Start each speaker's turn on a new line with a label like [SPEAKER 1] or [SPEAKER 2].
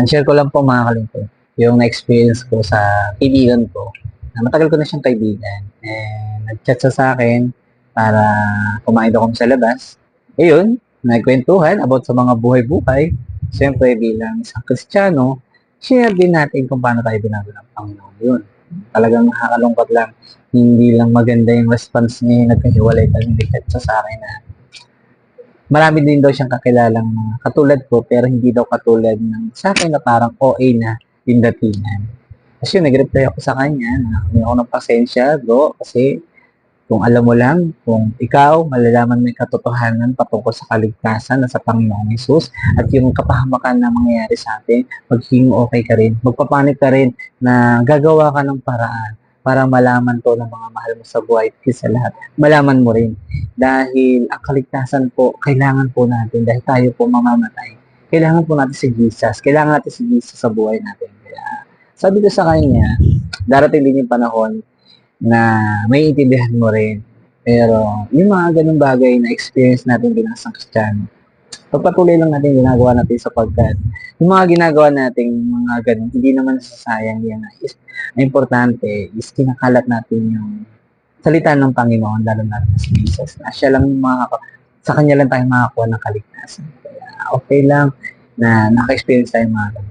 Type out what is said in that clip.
[SPEAKER 1] Share ko lang po mga kalingkod, yung na-experience ko sa kaibigan ko. Matagal ko na siyang kaibigan. Nag-chat siya sa akin para kumain daw kami sa labas. Ayun, nagkwentuhan about sa mga buhay-buhay. Siyempre bilang isang Kristiyano, share din natin kung paano tayo binago ng Panginoon. Yun. Talagang nakakalungkot lang. Hindi lang maganda yung response niya, nagkahiwalay kami, nag-chat siya sa akin na marami din daw siyang kakilalang mga katulad ko, pero hindi daw katulad ng sa akin na parang OA na yung datingan. Kasi yun, nag-reply ako sa kanya na humingi ako ng pasensya, bro, kasi kung alam mo lang, kung ikaw, malalaman mo yung katotohanan patungkol sa kaligtasan na sa Panginoong Hesus at yung kapahamakan na mangyayari sa atin, magiging okay ka rin. Magpapanik ka rin na gagawa ka ng paraan para malaman to ng mga mahal mo sa buhay at sa lahat. Malaman mo rin. Dahil ang kaligtasan po, kailangan po natin dahil tayo po mamamatay. Kailangan po natin si Jesus. Kailangan natin si Jesus sa buhay natin. Kaya, sabi ko sa kanya, darating din yung panahon na may intindihan mo rin. Pero, yung mga ganung bagay na experience natin bilang isang Kristiyano, pagpatuloy lang natin ginagawa natin sapagkat yung mga ginagawa natin, mga ganun, hindi naman nasasayang yan. Ang importante is kinakalat natin yung salita ng Panginoon, lalo na si Jesus, na siya lang sa kanya lang tayo makakuha ng kaligtasan. Kaya okay lang na naka-experience tayo mga ganun.